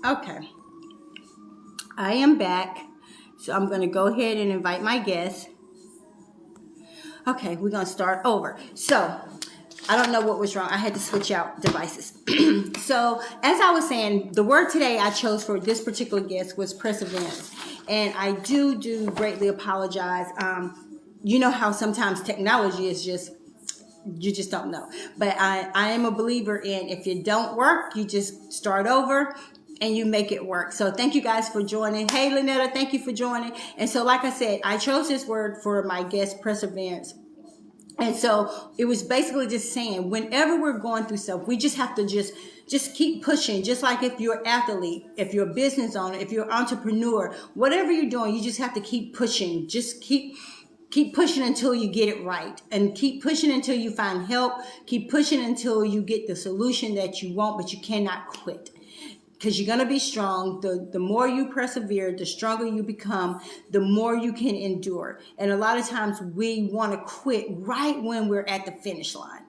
Okay, I am back. So I'm going to go ahead and invite my guest. Okay, we're going to start over. So I don't know what was wrong. I had to switch out devices. So as I was saying, the word today I chose for this particular guest was perseverance. And I do greatly apologize. You know how sometimes technology is just you just don't know. But I am a believer in if it don't work, you just start over and you make it work. So thank you guys for joining. Hey, Lynetta, thank you for joining. And so, like I said, I chose this word for my guest, perseverance. And so it was basically just saying, whenever we're going through stuff, we just have to just keep pushing. Just like if you're an athlete, if you're a business owner, if you're an entrepreneur, whatever you're doing, you just have to keep pushing. Just keep pushing until you get it right, and keep pushing until you find help. Keep pushing until you get the solution that you want, but you cannot quit because you're going to be strong. The more you persevere, the stronger you become, the more you can endure. And a lot of times we want to quit right when we're at the finish line.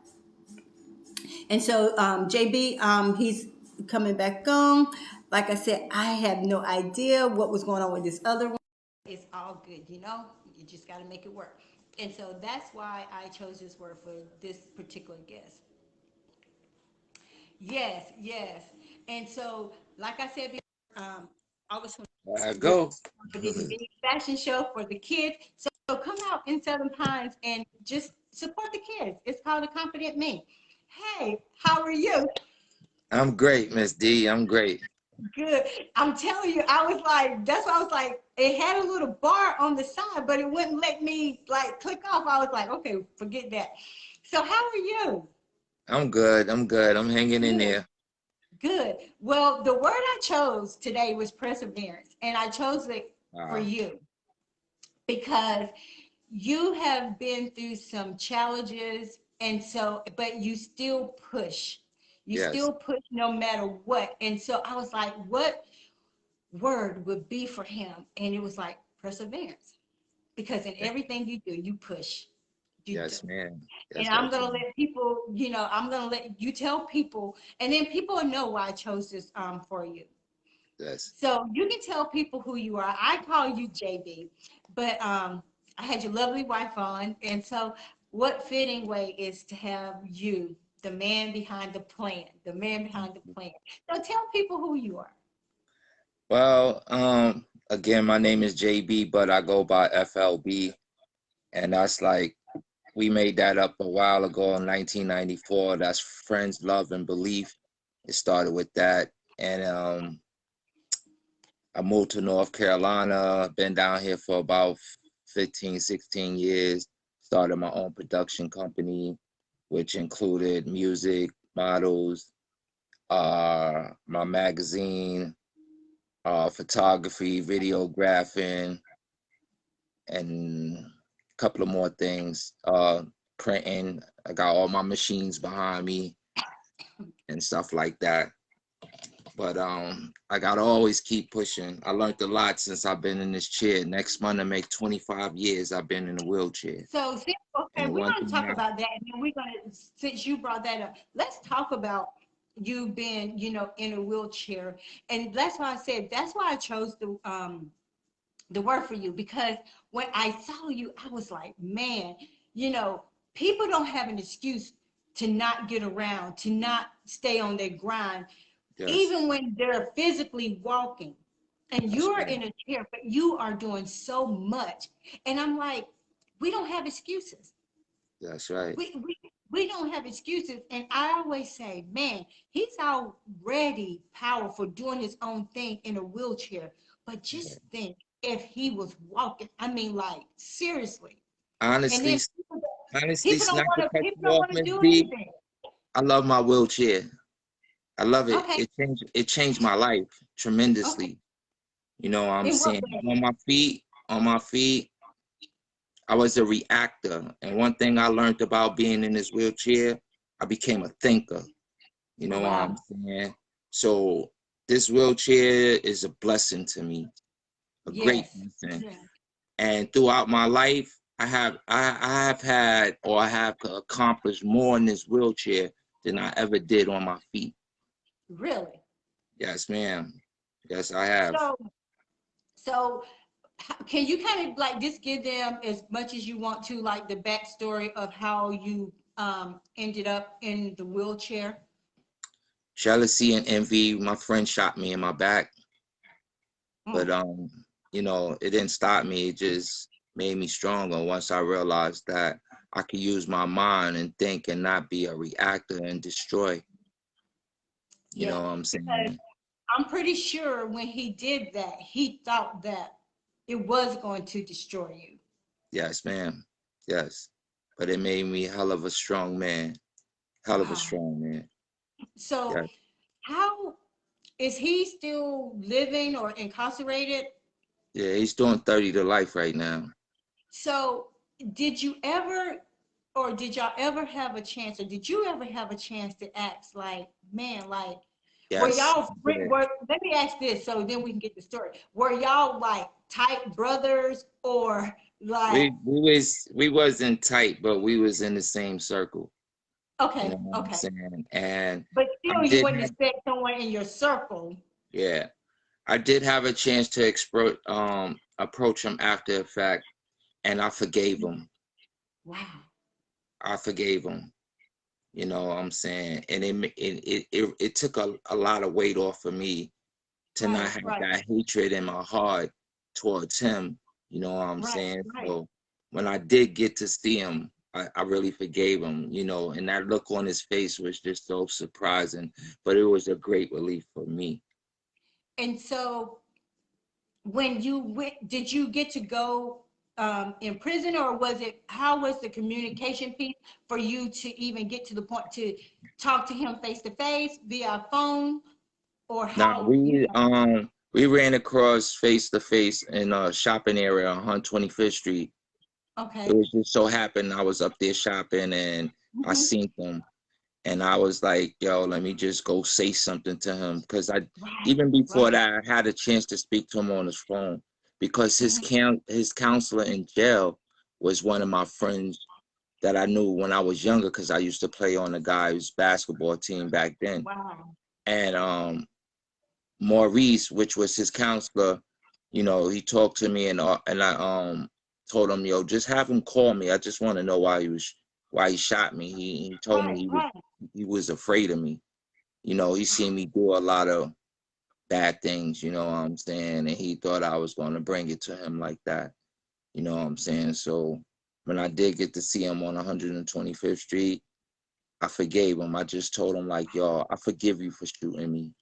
And so JB, he's coming back on. Like I said, I have no idea what was going on with this other one. It's all good, you know. You just got to make it work. And so that's why I chose this word for this particular guest. Yes, yes. And so, like I said before, August 20th, I we're go. for this big fashion show for the kids. So come out in Southern Pines and just support the kids. It's called A Confident Me. Hey, how are you? I'm great, Miss D. I'm great. Good. I'm telling you, I was like, that's why I was like, it had a little bar on the side, but it wouldn't let me like click off. I was like, okay, forget that. So how are you? I'm good. I'm good. I'm hanging in Good. there. Good. Well, the word I chose today was perseverance, and I chose it for Wow. you because you have been through some challenges, and so, but you still push. You Yes. still push no matter what. And so I was like, what word would be for him? And it was like perseverance, because in everything you do, you push. You do. Yes, man. And Yes, I'm yes, gonna man. let people, I'm gonna let you tell people, and then people will know why I chose this for you. Yes. So you can tell people who you are. I call you JB, but I had your lovely wife on, and so what fitting way is to have you, the man behind the plan, the man behind the plan. So tell people who you are. Well, again, my name is JB, but I go by FLB, and that's like we made that up a while ago in 1994. That's Friends, Love, and Belief. It started with that, and I moved to North Carolina. Been down here for about 15, 16 years. Started my own production company, which included music, models, my magazine, photography, videographing, and a couple of more things. Printing. I got all my machines behind me and stuff like that. But I gotta always keep pushing. I learned a lot since I've been in this chair. Next month I make 25 years I've been in a wheelchair. So, see, okay, And we're one going to thing talk about that, and then we're going to, since you brought that up, let's talk about you being, in a wheelchair, and that's why I said that's why I chose the word for you, because when I saw you, I was like, man, you know, people don't have an excuse to not get around, to not stay on their grind, yes, even when they're physically walking. And that's you're right. in a chair, but you are doing so much. And I'm like, we don't have excuses. That's right. We don't have excuses. And I always say, man, he's already powerful doing his own thing in a wheelchair. But Yeah. just think if he was walking, I mean, like, seriously. And Honestly, then people, honestly, people don't not to want to cut people you don't off, want to Miss do D, anything. I love my wheelchair. I love it. Okay, It changed my life okay. tremendously. You know what I'm In what saying? way? On my feet, I was a reactor. And one thing I learned about being in this wheelchair, I became a thinker. You know what I'm Wow. saying? So this wheelchair is a blessing to me, a great Yes. blessing. Yeah. And throughout my life, I have had or I have accomplished more in this wheelchair than I ever did on my feet. Really. Yes, ma'am. Yes, I have. So, so can you kind of like just give them as much as you want to, like the backstory of how you ended up in the wheelchair? Jealousy and envy. My friend shot me in my back, but Mm. you know, it didn't stop me. It just made me stronger once I realized that I could use my mind and think and not be a reactor and destroy. You Yeah, know what I'm because saying? I'm pretty sure when he did that, he thought that it was going to destroy you. Yes, ma'am. Yes. But it made me hell of a strong man. Hell of a Wow. strong man. So, Yeah. how is he still living or incarcerated? Yeah, he's doing 30 to life right now. So, did you ever, or did y'all ever have a chance, or did you ever have a chance to ask, like, man, like, were Yes. y'all, Yeah. let me ask this so then we can get the story. Were y'all like tight brothers or like, We wasn't tight, but we was in the same circle. You know okay, what I'm okay. saying? And But I still, you did wouldn't have, expect someone in your circle. yeah, I did have a chance to approach him after the fact, and I forgave him. Wow. I forgave him. You know what I'm saying? And it took a lot of weight off of me to not Right, have right, that hatred in my heart towards him. You know what I'm right, saying? right. So when I did get to see him, I really forgave him, you know, and that look on his face was just so surprising, but it was a great relief for me. And so when you went, did you get to go in prison, or was it, how was the communication piece for you to even get to the point to talk to him face to face via phone, or Now how, you know? we ran across face to face in a shopping area on 125th Street. It Okay. was just so happened I was up there shopping and I Hmm. seen him. And I was like, yo, let me just go say something to him. Because Right, even before right. that, I had a chance to speak to him on his phone because Hmm. his counselor in jail was one of my friends that I knew when I was younger because I used to play on the guy's basketball team back then. Wow. And Maurice, which was his counselor, you know, he talked to me and I told him, yo, just have him call me. I just want to know why he shot me. He told me Right, right. he was afraid of me. You know, he seen me do a lot of bad things, you know what I'm saying? And he thought I was going to bring it to him like that. You know what I'm saying? So when I did get to see him on 125th Street, I forgave him. I just told him like, yo, I forgive you for shooting me.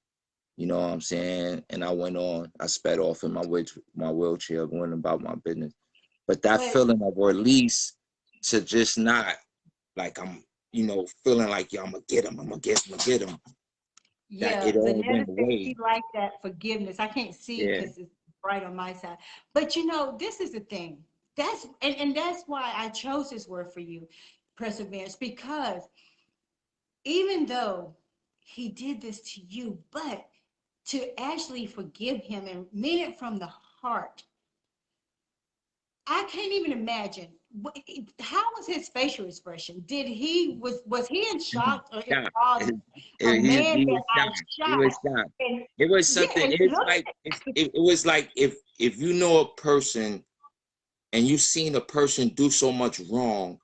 You know what I'm saying? And I went on. I sped off in my wheelchair, going about my business. But that But feeling of release to just not like I'm, you know, feeling like yo, I'm gonna get him. I'm gonna get him. That yeah, it all Lynetta went said she away. liked that forgiveness. I can't see it Yeah. because it's right on my side. But you know, this is the thing. And that's why I chose this word for you, perseverance, because even though he did this to you, but to actually forgive him and mean it from the heart, I can't even imagine. How was his facial expression? Did he was he in shock or in Shocked. awe? A man He that was I shocked. He shot, was shocked. and It was yeah, something. and It's look, like it was like if you know a person and you've seen a person do so much wrong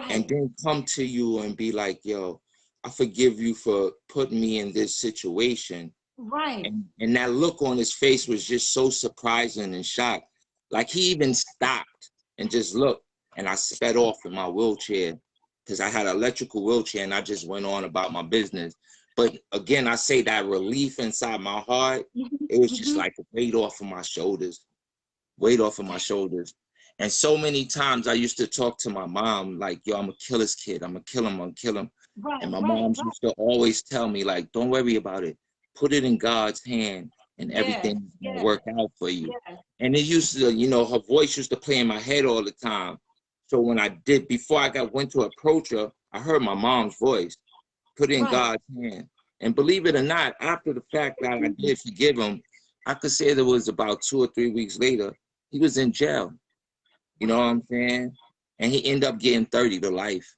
and right, then come to you and be like, yo, I forgive you for putting me in this situation. right, And that look on his face was just so surprising and shocked. Like he even stopped and just looked, and I sped off in my wheelchair because I had an electrical wheelchair and I just went on about my business. But again, I say that relief inside my heart, mhm, it was just mhm. like a weight off of my shoulders, weight off of my shoulders. And so many times I used to talk to my mom, like, yo, I'm gonna kill this kid. I'm gonna kill him. I'm gonna kill him. Right, And my right, mom right. used to always tell me, like, don't worry about it. Put it in God's hand and Yes, everything's gonna yes, work out for you. yes. And it used to, you know, her voice used to play in my head all the time. So when I did, before went to approach her, I heard my mom's voice, put it in Right. God's hand. And believe it or not, after the fact that I did forgive him, I could say there was about 2 or 3 weeks later, he was in jail. You know what Wow. I'm saying? And he ended up getting 30 to life.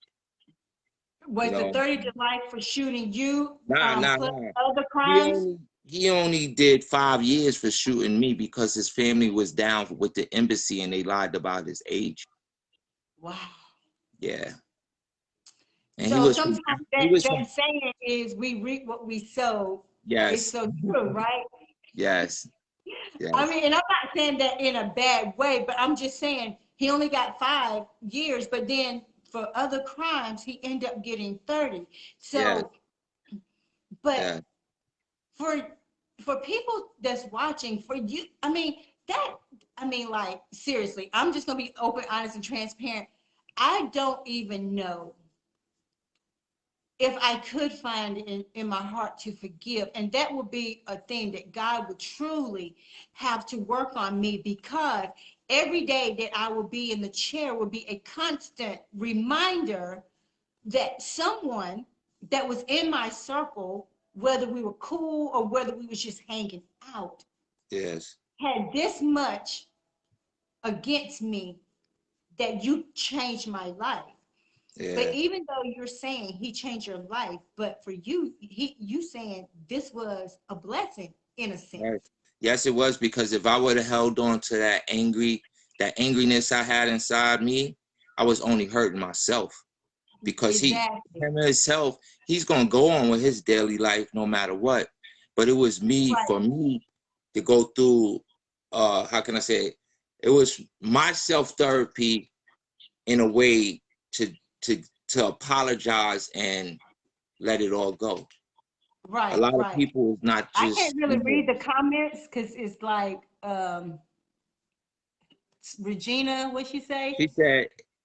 You Was the know, 30 to life for shooting you, nah, nah, plus nah. other He crimes? only he only did 5 years for shooting me because his family was down with the embassy and they lied about his age. Wow. Yeah. And he So was from, sometimes he that, was that from, saying is we reap what we sow. It's yes, so true, right? yes, I yes, mean, and I'm not saying that in a bad way, but I'm just saying he only got 5 years, but then for other crimes, he ended up getting 30. yes, So, but yes, for for people that's watching, for you, I mean, that, I mean, like, seriously, I'm just gonna be open, honest, and transparent. I don't even know if I could find in my heart to forgive. And that would be a thing that God would truly have to work on me, because every day that I will be in the chair will be a constant reminder that someone that was in my circle, whether we were cool or whether we was just hanging out, yes, had this much against me that you changed my life. But yeah. even though you're saying he changed your life, but for you, you saying this was a blessing in a sense. Right. Yes, it was, because if I would have held on to that angriness I had inside me, I was only hurting myself. Because Exactly. him himself, he's gonna go on with his daily life no matter what. But it was me, Right. for me to go through, how can I say it? It was my self-therapy in a way to to to apologize and let it all go. A Right. lot of Right. people is not I just, can't really read the comments because it's like Regina, what she say?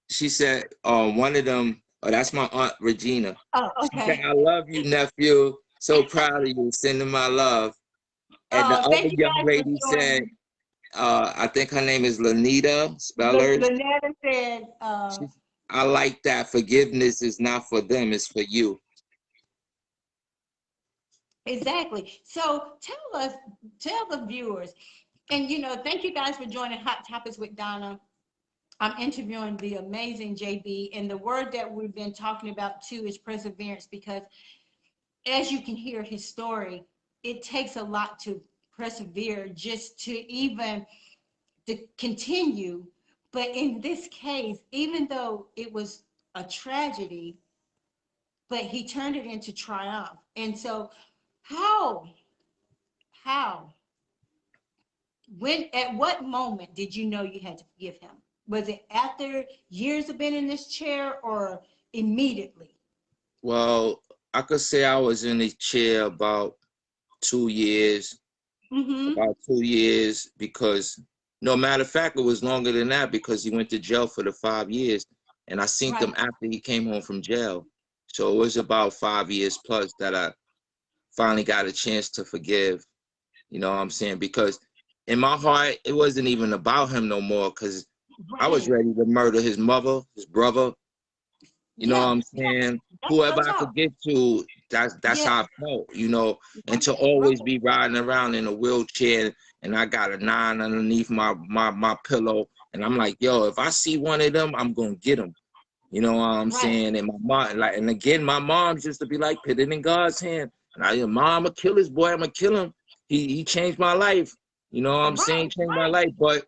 she said, one of them, oh, that's my aunt Regina. Oh, She said, okay. I love you, nephew. So proud of you. Sending my love. And the Oh, other thank you young guys for lady said, joining. I think her name is Lanita Spellers. Lynetta said, She, I like that. Forgiveness is not for them, it's for you. exactly. So tell the viewers, and thank you guys for joining Hot Topics with Donna. I'm interviewing the amazing JB, and the word that we've been talking about too is perseverance, because as you can hear his story, it takes a lot to persevere just to even to continue. But in this case, even though it was a tragedy, but he turned it into triumph. And so, how, how, when, at what moment did you know you had to forgive him? Was it after years of being in this chair or immediately? Well, I could say I was in the chair about 2 years, Mm-hmm. because no matter of fact, it was longer than that because he went to jail for the 5 years. And I seen Right. him after he came home from jail. So it was about 5 years plus that I finally got a chance to forgive. You know what I'm saying? Because in my heart, it wasn't even about him no more, because I was Right. ready to murder his mother, his brother. You know what Yeah. I'm Yeah. saying? That's real Whoever I talk. could get to, that's Yeah. how I felt, and to Right. always be riding around in a wheelchair and I got a 9 underneath my pillow. And I'm like, yo, if I see one of them, I'm gonna get them. You know what I'm Right. saying? And my mom, like, and again, my mom used to be like, put it in God's hand. And mom, I'm gonna kill this boy. I'm gonna kill him. He changed my life. You know what I'm saying? Right. Changed my Right. life. But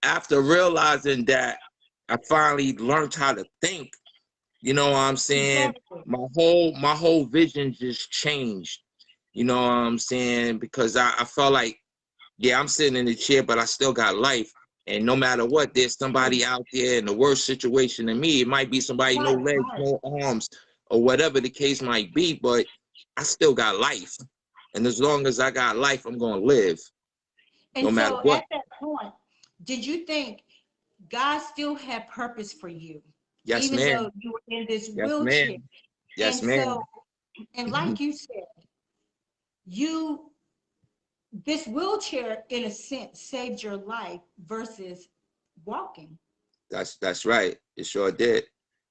after realizing that, I finally learned how to think. You know what I'm saying? Exactly. My whole vision just changed. You know what I'm saying? Because I felt like, yeah, I'm sitting in the chair, but I still got life. And no matter what, there's somebody out there in the worst situation than me. It might be somebody no Right. legs, Right. no arms, or whatever the case might be, but I still got life. And as long as I got life, I'm gonna live, no And matter so what. at that point, did you think God still had purpose for you, Yes, even though ma'am. you were in this Yes, wheelchair? ma'am. Yes, And so, ma'am. and like you said, you this wheelchair, in a sense, saved your life versus walking. That's right. It sure did.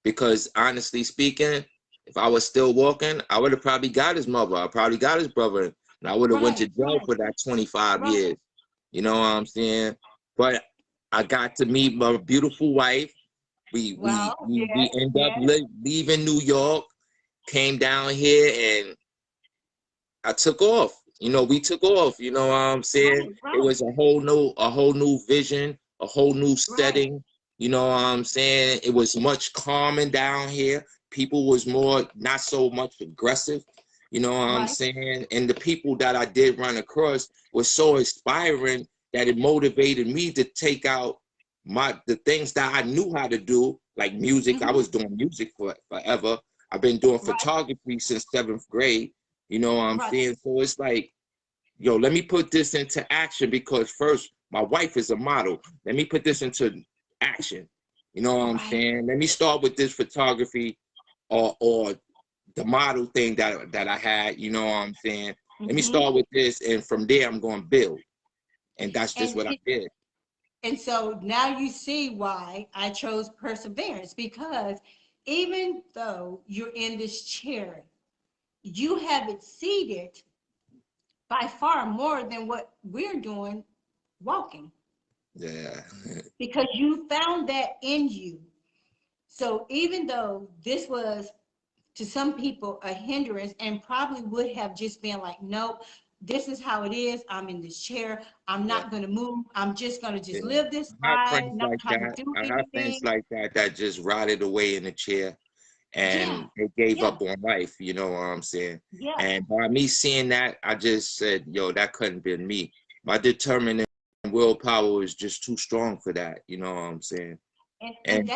Because honestly speaking, if I was still walking, I would have probably got his mother. I probably got his brother, and I would have went to Right, jail right, for that 25 right. years. You know what I'm saying? But I got to meet my beautiful wife. We we Well, we, yes, we end up yes, leaving New York, came down here, and I took off. you know, we took off, you know what I'm saying? Right, It right, was a whole new vision, a whole new right. setting, you know what I'm saying? It was much calming down here. People was more, not so much aggressive, you know what I'm Right. saying? And the people that I did run across was so inspiring that it motivated me to take out the things that I knew how to do, like music. I Hmm. was doing music forever. I've been doing Right. photography since 7th grade. You know what I'm Right. saying? So it's like, yo, let me put this into action because first, my wife is a model. Let me put this into action. You know what I'm Right. saying? Let me start with this photography or the model thing that I had. You know what I'm saying? Let me Hmm. start with this, and from there, I'm going to build. And that's just And what I did. and so now you see why I chose perseverance, because even though you're in this chair, you have exceeded by far more than what we're doing walking, Yeah. because you found that in you. So even though this was to some people a hindrance and probably would have just been like, nope, this is how it is. I'm in this chair. I'm Yeah. not going to move. I'm just going to just Yeah. live this I have life, friends not like try to that. do I have friends anything. like that that just rotted away in the chair Yeah, and they gave yeah, up on life, you know what I'm saying? yeah. And by me seeing that, I just said, yo, that couldn't be me. My determined willpower is just too strong for that, you know what I'm saying? And And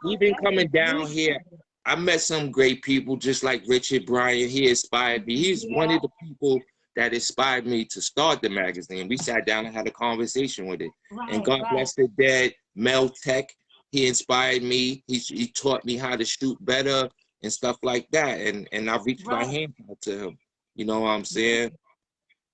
even that's coming down here, exuberant. I met some great people just like Richard Bryan. He inspired me. He's one Yeah, of the people that inspired me to start the magazine. We sat down and had a conversation with it. And right, God right, bless the dead, Mel Tech. He inspired me. He taught me how to shoot better and stuff like that. And I reached my right. hand out to him. You know what I'm Yeah, saying?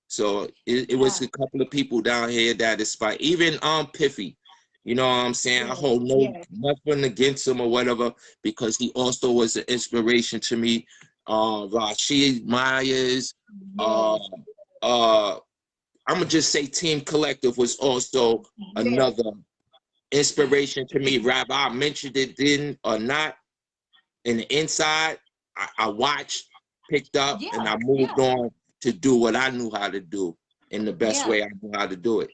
So it was yeah, a couple of people down here that inspired, even Piffy. You know what I'm saying? I yeah, hold yeah, nothing against him or whatever, because he also was an inspiration to me. Rashid Myers, uh, yes, uh, I'm gonna just say Team Collective was also yes, another inspiration to me. Rather I mentioned it then or not, in the inside, I watched, picked up, yeah, and I yeah, moved on to do what I knew how to do in the best yeah. way I knew how to do it.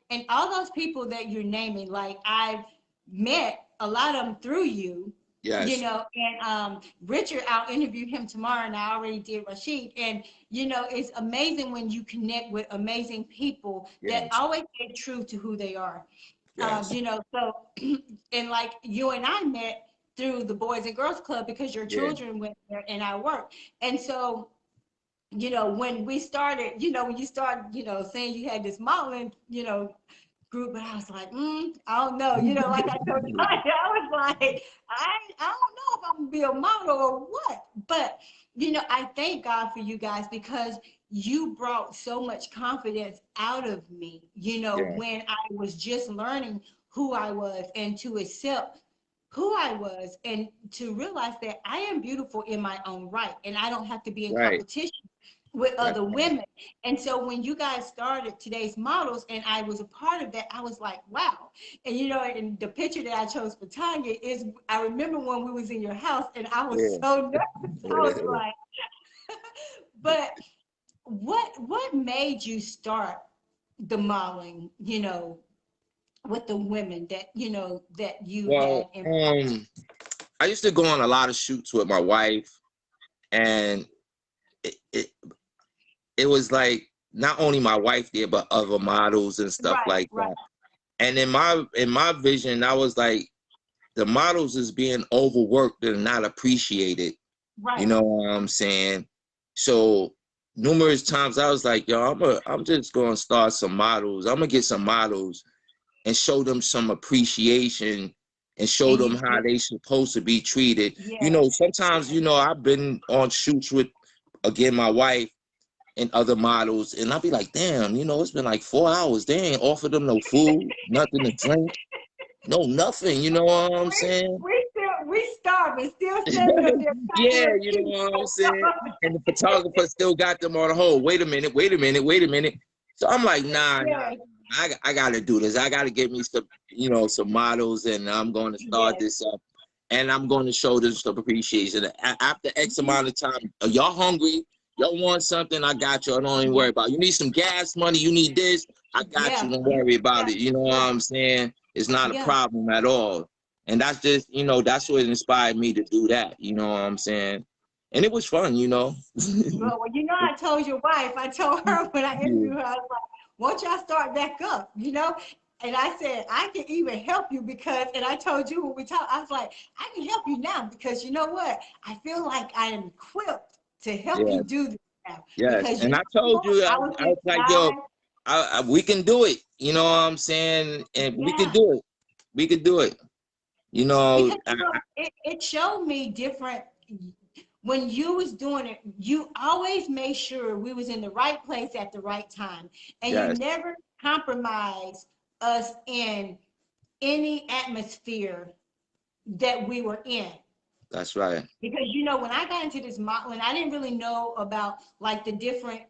And all those people that you're naming, like I've met a lot of them through you, Yes, and Richard, I'll interview him tomorrow, and I already did Rashid. And it's amazing when you connect with amazing people that yes, always stay true to who they are. yes, So and like you and I met through the Boys and Girls Club because your yeah, children went there and I worked. And so when we started, when you started, saying you had this modeling, group, and I was like, I don't know, like I told you, I was like, I don't know if I'm gonna be a model or what. But I thank God for you guys, because you brought so much confidence out of me, yeah, when I was just learning who I was, and to accept who I was, and to realize that I am beautiful in my own right, and I don't have to be in right. competition with That's other right. women. And so when you guys started Today's Models and I was a part of that, I was like, wow. And and the picture that I chose for Tanya is, I remember when we was in your house and I was Yeah. so nervous. I was like, but what made you start the modeling, with the women that that you Well, had in. I used to go on a lot of shoots with my wife, and it, it, it was like not only my wife there, but other models and stuff Right, like right, that. And in my vision, I was like, the models is being overworked and not appreciated. You right. know what I'm saying? So numerous times I was like, yo, I'm just gonna start some models. I'm gonna get some models and show them some appreciation and show And you them how did. they supposed to be treated. Yeah, Sometimes, I've been on shoots with, again, my wife and other models, and I'll be like, damn, it's been like 4 hours. They ain't offered them no food, nothing to drink, no nothing. You know what I'm saying? we starving, still standing up there packing Yeah, your you know kids. what I'm saying? And the photographer still got them on the hold. Wait a minute, wait a minute, wait a minute. So I'm like, nah, nah. Yes, I gotta do this. I gotta get me some models, and I'm going to start yes. this up, and I'm going to show them some appreciation. After X Mhm. amount of time, are y'all hungry? Y'all want something, I got you. I don't even worry about it. You need some gas money, you need this, I got you. Yeah, Don't worry about it. You know what I'm saying? It's not a yeah. problem at all. And that's just, that's what inspired me to do that. You know what I'm saying? And it was fun, Well, I told your wife, I told her when I interviewed her, I was like, won't y'all start back up, And I said, I can even help you because, and I told you when we talked, I was like, I can help you now because you know what? I feel like I am equipped to help you Yes, do this now. yes. Because And I told you, I was I this was like, yo, guy. we can do it. You know what I'm saying? And we can Yeah. do it. We could do it. You know, Because it showed me different when you was doing it, you always made sure we was in the right place at the right time. And you yes, never compromised us in any atmosphere that we were in. that's right. Because when I got into this modeling, I didn't really know about like the different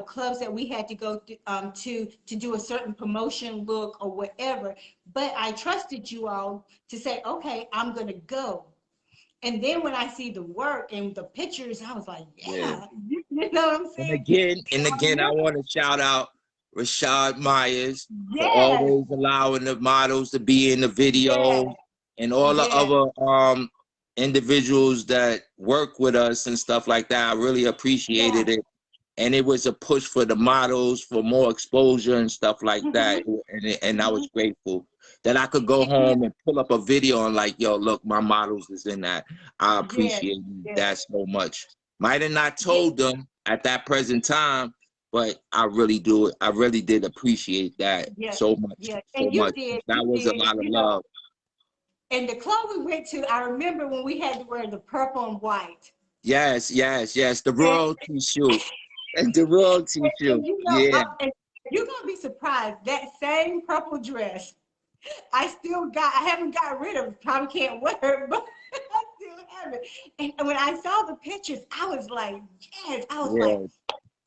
clubs that we had to go to do a certain promotion look or whatever. But I trusted you all to say, okay, I'm gonna go. And then when I see the work and the pictures, I was like, Yeah. yeah, you know what I'm And saying? again, So, I want to shout out Rashad Myers for yes, always allowing the models to be in the yes, video, and all the yes, other individuals that work with us and stuff like that. I really yeah. appreciated it. And it was a push for the models for more exposure and stuff like Mm-hmm, that. And I mm-hmm. was grateful that I could go home and pull up a video and like, yo, look, my models is in that. I Yes, appreciate yes, that so much. Might have not yes, told them at that present time, but I really do it. I really did appreciate that yes, so much, yes. so And much. you That was a did, lot of love. and the club we went to, I remember when we had to wear the purple and white. Yes, yes, yes. The And, royalty shoot. And the royalty shoot. Yeah. and you're gonna be surprised that same purple dress I haven't got rid of it, probably can't wear it, but I still have it. And when I saw the pictures, I was like, yes, Yeah.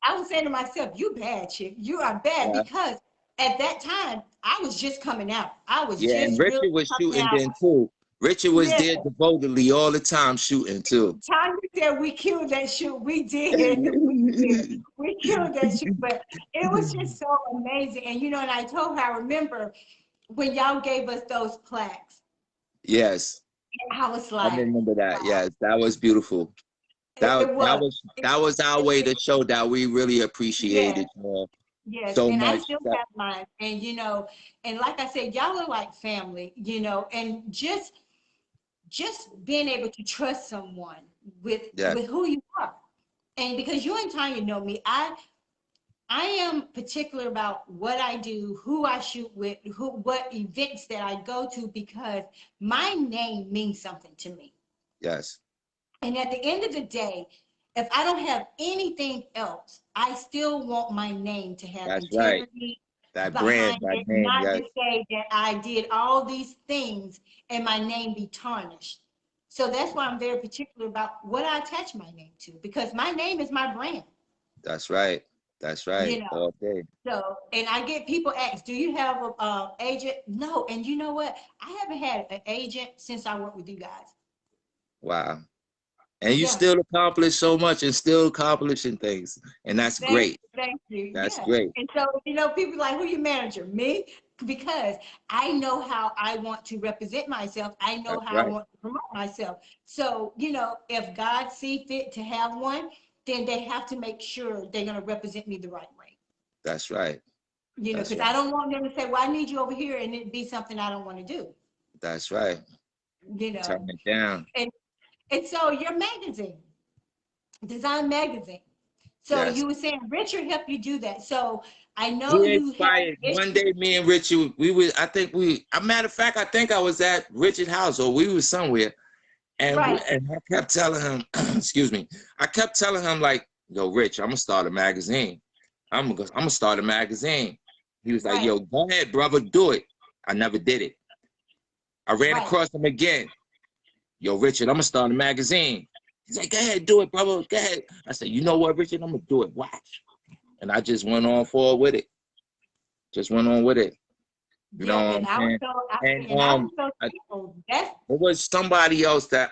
I was saying to myself, you bad chick, you are bad Yeah. because at that time I was just coming out. I was Yeah, and just really Richard was coming shooting out. then too. Richard was Yeah, there devotedly all the time shooting too. Tanya said we killed that shoot. We did. We did. We killed that shoot. But it was just so amazing. And and I told her, I remember when y'all gave us those plaques. Yes, I was I like, remember that. wow. Yes, that was beautiful. It was. That was our way to show that we really appreciated Yes, you yes. so And I much. still have mine. And and like I said, y'all are like family, and just being able to trust someone with Yeah, who you are. And because you and Tanya know me, I am particular about what I do, who I shoot with, what events that I go to, because my name means something to me. yes, And at the end of the day, if I don't have anything else, I still want my name to have that's right. integrity That brand, behind that it, name, not yes, to say that I did all these things and my name be tarnished. So that's why I'm very particular about what I attach my name to, because my name is my brand, that's right. That's right. you know. All day. So, and I get people ask, do you have a agent? No. And you know what? I haven't had an agent since I worked with you guys. Wow. And you Yeah. still accomplish so much and still accomplishing things. And that's great. Thank you. That's Yeah. great. And so, people like, who your manager? Me? Because I know how I want to represent myself. I know That's how I right. want to promote myself. So, if God see fit to have one, then they have to make sure they're going to represent me the right way. That's right. That's Because right. I don't want them to say, well, I need you over here, and it be something I don't want to do. That's right. You know. Turn it down. And so your magazine, Design Magazine. So Yes. you were saying Richard helped you do that. So I know He you had inspired. One issues. day, me and Richard, a matter of fact, I think I was at Richard's house or we was somewhere. Right, And I kept telling him, excuse me, I kept telling him like, yo, Rich, I'm gonna start a magazine. I'm gonna start a magazine. He was like, right, yo, go ahead, brother, do it. I never did it. I ran right. across him again. Yo, Richard, I'm gonna start a magazine. He's like, go ahead, do it, brother. Go ahead. I said, you know what, Richard, I'm gonna do it. Watch. And I just went on forward with it. Just went on with it. You know Yeah, what and I'm I was saying? so And and I was so I, thankful. That's it was somebody else that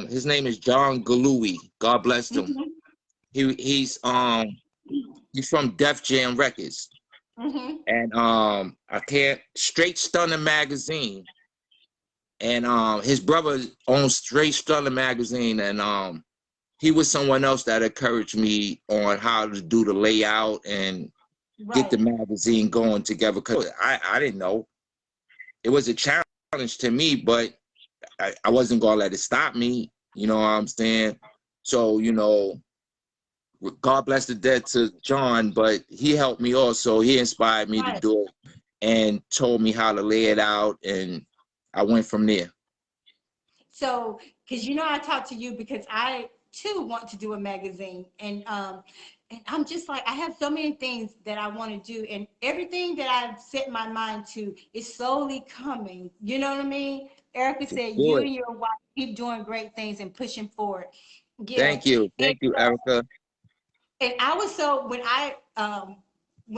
his name is John Galui. God bless him. mhm, he's from Def Jam Records. Mm-hmm. And I can't Straight Stunner magazine. And his brother owns Straight Stunner magazine, and he was someone else that encouraged me on how to do the layout and get the Right. magazine going together. Cause I didn't know. It was a challenge to me, but I wasn't gonna let it stop me. You know what I'm saying? So, God bless the dead to John, but he helped me also. He inspired me to Right. do it and told me how to lay it out, and I went from there. So, because I talked to you because I too want to do a magazine, and I'm just like I have so many things that I want to do, and everything that I've set my mind to is slowly coming. You know what I mean? Erica Just said do you it. and your wife keep doing great things and pushing forward. Yeah, and Thank you, Erica. I was so when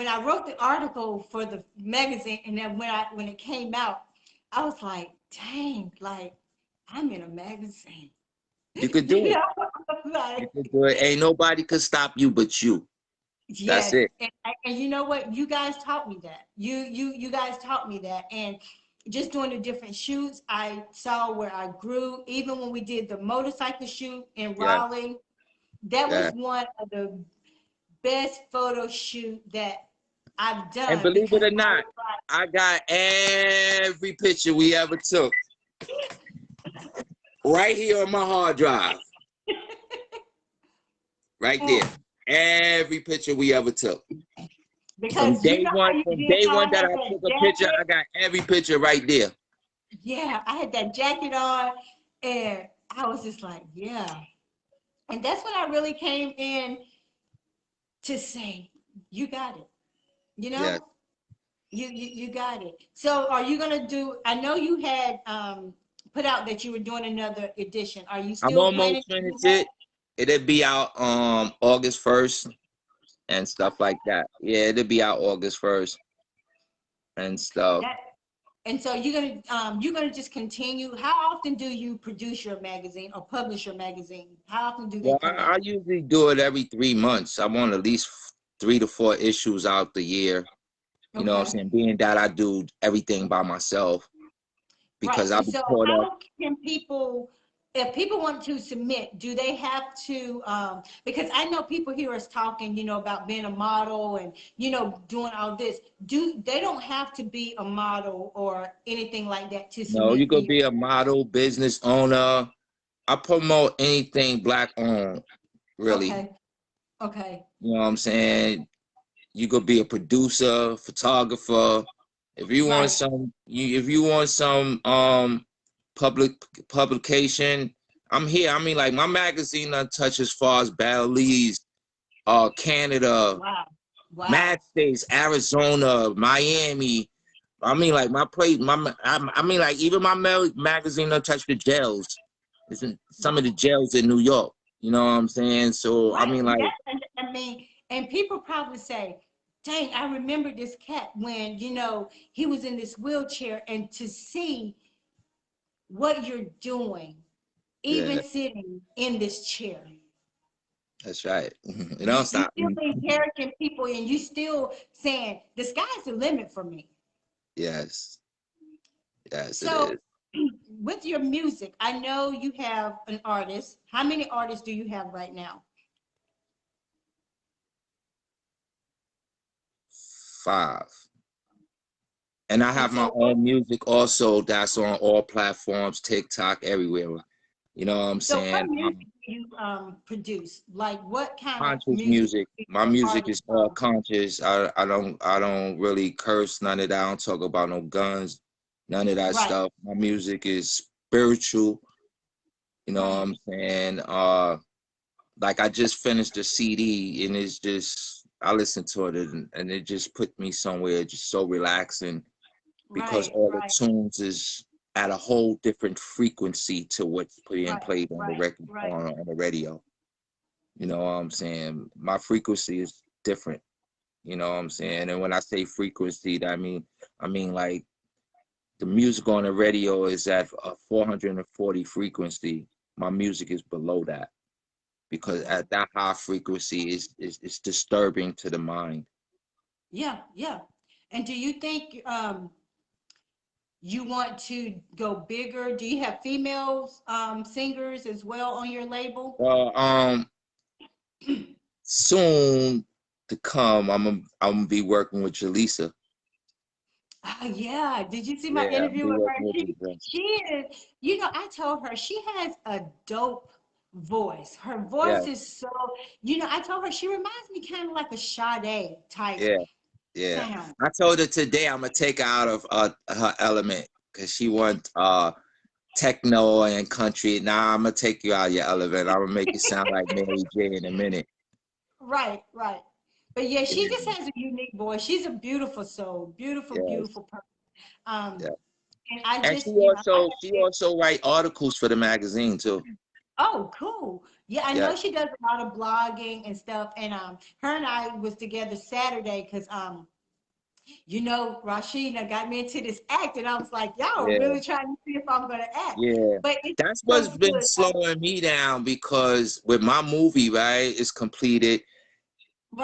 I wrote the article for the magazine, and then when it came out, I was like, dang, like I'm in a magazine. You could You do it. know, You like could do it. Ain't nobody could stop you but you. That's yes, it. and you know what? You guys taught me that. You guys taught me that, and just doing the different shoots, I saw where I grew. Even when we did the motorcycle shoot in Yeah, Raleigh, that was yeah. one of the best photo shoot that I've And done believe it because or I not, was I got every picture we ever took right here on my hard drive, right like, there. Every picture we ever took. because you know how you From did day how I one that had I that took a picture, jacket. I got every picture right there. Yeah, I had that jacket on, and I was just like, yeah. And that's when I really came in to say, you got it. You Yes. know, you got it. So, are you gonna do? I know you had put out that you were doing another edition. Are you I'm still planning almost to do finished that? it. It'll be out August 1st and stuff like that. Yeah, it'll be out August 1st and stuff. That and so you're gonna just continue. How often do you produce your magazine or publish your magazine? How often do they Well, come I out? usually do it every 3 months. I want at least 3 to 4 issues out the year. You know what I'm Okay. saying? Being that I do everything by myself Right. because I And was so caught up. how can people, if people want to submit, do they have to, because I know people hear us talking, about being a model and, doing all this. They don't have to be a model or anything like that to No, you submit, do could you? be a model, business owner. I promote anything black owned, really. Okay. Okay. You know what I'm saying? You could be a producer, photographer. Right. If you want some public publication, I'm here. I mean, like my magazine done touch as far as Belize, Canada, Wow. mad Wow. states, Arizona, Miami. I mean, like I mean, like even my magazine done touch the jails. It's in some of the jails in New York. You know what I'm saying? So I Right. mean, And like, that, I mean, and people probably say, dang, I remember this cat when, he was in this wheelchair, and to see what you're doing, yeah, even sitting in this chair. that's right. It You, don't you stop still me. encouraging people, and you still saying the sky's the limit for me. Yes, yes, it So is. with your music, I know you have an artist. How many artists do you have right now? 5. And I And have my so what own music also that's on all platforms, TikTok, everywhere. You know what I'm so what saying? music do you produce? Like what kind of Conscious music music. do My your music artists is all from? conscious. I don't really curse none of that. I don't talk about no guns, none of that Right, stuff. My music is spiritual. You know what right, I'm saying? Like I just finished a CD and it's just I listened to it and it just put me somewhere just so relaxing because right, all the right, tunes is at a whole different frequency to what's being right, played on the right, record right. on the radio. You know what I'm saying? My frequency is different. You know what I'm saying? And when I say frequency, I mean like the music on the radio is at a 440 frequency. My music is below that. because Right. at that high frequency is disturbing to the mind. Yeah, yeah. And do you think you want to go bigger? Do you have females singers as well on your label? Well, soon to come, I'm gonna be working with Jaleesa. Oh, yeah. Did you see my Yeah, I'll interview be with her? working with Jaleesa. She is, I told her she has a dope voice. Her Yeah, voice is so, I told her she reminds me kind of like a Sade type yeah, yeah. sound. I told her today I'm gonna take her out of her element because she wants techno and country. Now I'm gonna take you out of your element. I'm gonna make you sound like Mary J in a minute. Right, right. But yeah, she just Yeah, has a unique voice. She's a beautiful soul, beautiful, yes, beautiful person. Um, yeah. and I And she just, I also just she feel, also write articles for the magazine too. oh, cool. Yeah, I Yeah, know she does a lot of blogging and stuff. And her and I was together Saturday because Rashida got me into this act, and I was like, y'all are yeah, really trying to see if I'm gonna act. yeah. But it's That's so what's been good. slowing me down because with my movie, right, it's completed.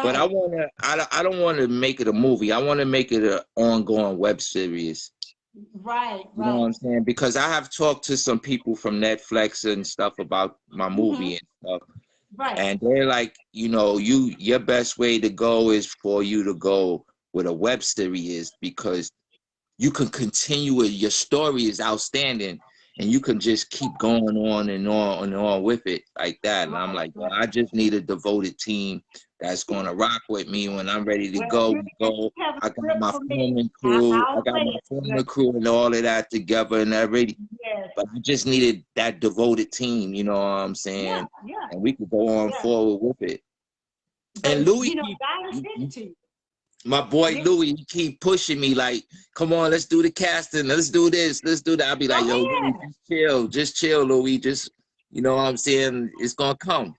But Right, I don't want to make it a movie. I want to make it an ongoing web series. right, You know what right. I'm saying? Because I have talked to some people from Netflix and stuff about my Hmm. movie and stuff. Right. And they're like, your best way to go is for you to go with a web series because you can continue it. Your story is outstanding, and you can just keep going on and on and on with it like that. And I'm Right, like, well, right. I just need a devoted team that's gonna rock with me when I'm ready to Well, go. you We go. have a I got script my for me. filming crew. I I'll got play my it. filming crew and all of that together and everything. Yes. But I just needed that devoted team. You know what I'm Yeah, saying? yeah, And we could go on yeah. forward with it. And But Louis God will send it to you. my boy Yeah. Louis, he keep pushing me like, come on, let's do the casting, let's do this, let's do that. I'll be Go like, yo, Louis, ahead. just chill, Louis, just, you know what I'm saying? It's gonna come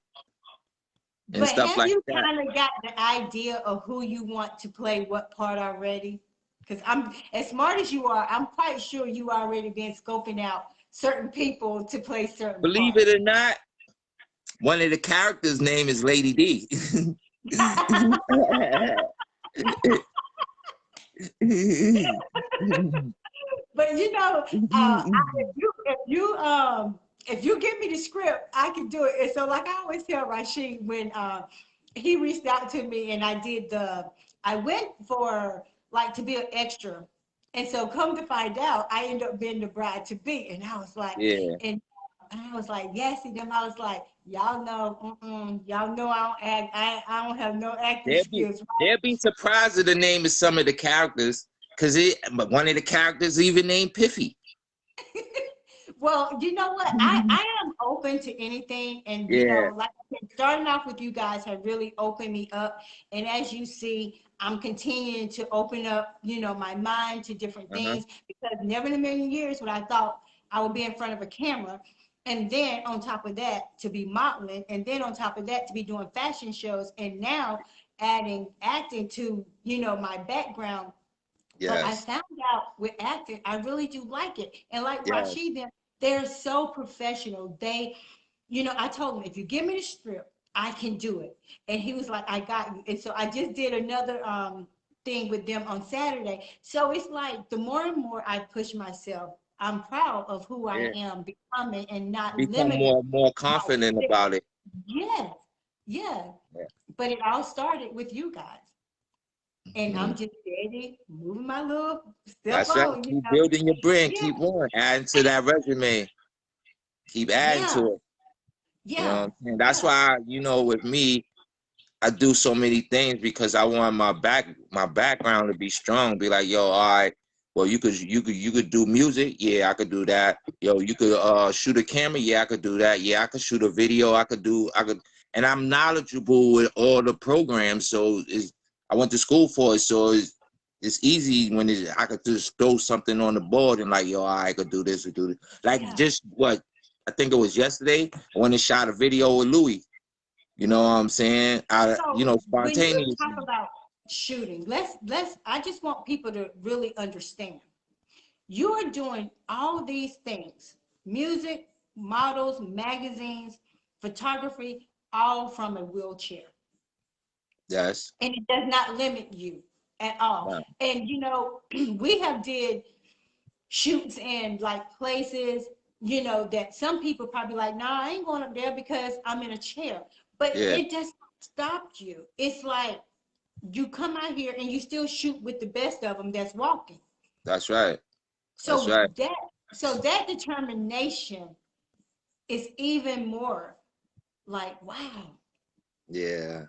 and But stuff have like you that. kind of got the idea of who you want to play what part already? Because I'm as smart as you are, I'm quite sure you already been scoping out certain people to play certain Believe it parts. or not, one of the characters' name is Lady D. But if you give me the script, I can do it. And so, like I always tell Rashid when he reached out to me and I went for like to be an extra, and so come to find out, I ended up being the bride to be, and I was like, Yeah, and I was like, yes, and then I was like, y'all know I don't act, I don't have no acting skills, they'll be surprised at the name of some of the characters, but one of the characters even named Piffy. well, you know what? I am open to anything. And, Yeah, like I said, starting off with you guys have really opened me up. And as you see, I'm continuing to open up, my mind to different uh-huh, things because never in a million years would I thought I would be in front of a camera. And then on top of that, to be modeling. And then on top of that, to be doing fashion shows. And now adding acting to, my background, but I yes, found out with acting, I really do like it. And like yes. Rashid, they're so professional. I told him, if you give me the script, I can do it. And he was like, I got you. And so I just did another thing with them on Saturday. So it's like the more and more I push myself, I'm proud of who I Yeah. am becoming and not Become limiting more my confident skill. about it. Yes, yeah. Yeah. But it all started with you guys. And I'm Mhm. just steady moving my little step That's right. on, Keep building your brand. Yeah, Keep on adding to that resume. Keep adding yeah, to it. You know what yeah, I'm saying? That's yeah, why, with me, I do so many things because I want my background to be strong. Be like, yo, all right. Well, you could do music. Yeah, I could do that. Yo, you could shoot a camera. Yeah, I could do that. Yeah, I could shoot a video. I could, and I'm knowledgeable with all the programs. So I went to school for it. So it's easy when I could just throw something on the board and like, yo, I could do this or do this. Like yeah. just what I think it was yesterday. I went and shot a video with Louis. You know what I'm saying? So when you talk Spontaneously. about shooting, I just want people to really understand. You are doing all these things, music, models, magazines, photography, all from a wheelchair. Yes. And it does not limit you at all. No. And you know, we have did shoots in like places, you know, that some people probably like, nah, I ain't going up there because I'm in a chair. But Yeah. it just stopped you. It's like you come out here and you still shoot with the best of them that's walking. That's right. That's So right. that determination is even more like, wow. Yeah.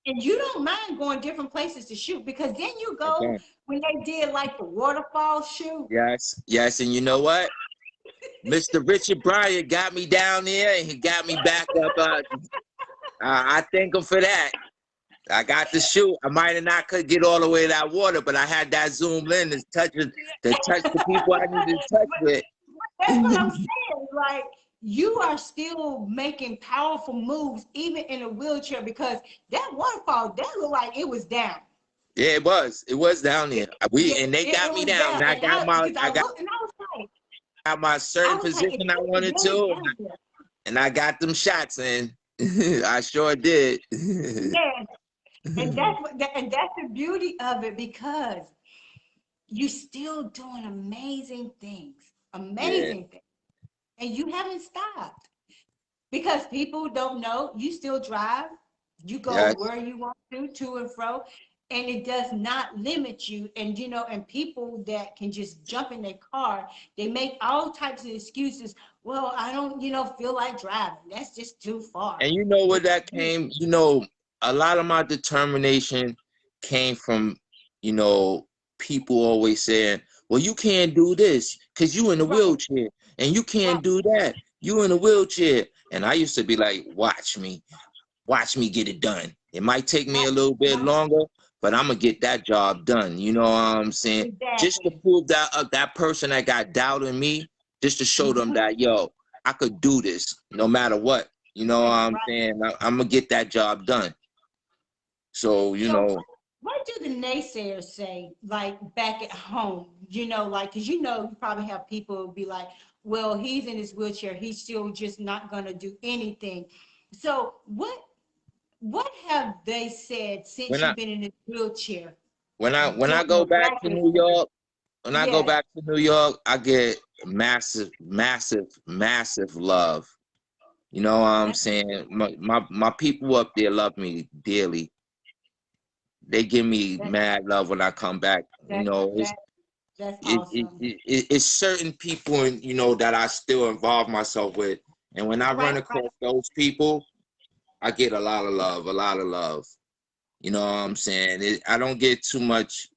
And you don't mind going different places to shoot because then you go Okay. when they did like the waterfall shoot. Yes. Yes. And you know what? Mr. Richard Bryant got me down there and he got me back up. I thank him for that. I got to shoot. I might have not could get all the way to that water, but I had that zoom in to touch the people I needed to touch with. That's what I'm saying. Like you are still making powerful moves even in a wheelchair because that waterfall that looked like it was down. Yeah, it was. It was down there. And they got It me was down. down. And And I got looked and I was like, my certain if position I it's wanted really to, down there. and I got them shots in. I sure did. Yes. And that's the beauty of it because you're still doing amazing things. Yeah. Amazing things. And you haven't stopped. Because people don't know, you still drive. You go Yes. where you want to and fro. And it does not limit you. And you know, and people that can just jump in their car, they make all types of excuses. Well, I don't, you know, feel like driving. That's just too far. And you know where that came? You know, a lot of my determination came from, you know, people always saying, well, you can't do this because you in a Right, wheelchair. And you right, can't do that. You in a wheelchair. And I used to be like, watch me get it done. It might take me a little bit right. longer, but I'm gonna get that job done. You know what I'm saying? Just to Exactly. prove that that person that got doubt in me, just to show them Mhm. that yo, I could do this no matter what. You know what I'm Right. saying? I'm gonna get that job done. So you So know, what do the naysayers say, like back at home? You know, like, because you know, you probably have people who be like, well, he's in his wheelchair, he's still just not gonna do anything. So what have they said since when I you've been in this wheelchair when I doing go back to New miraculously? York, when I go Yes. back to New York, I get massive, massive, massive love. You know what I'm That, saying? My people up there love me dearly. They give me that, mad love when I come back. You that, know, that, that's awesome. it's certain people, you know, that I still involve myself with, and when I run Right, right, across those people, I get a lot of love, a lot of love. You know what I'm saying? I don't get too much.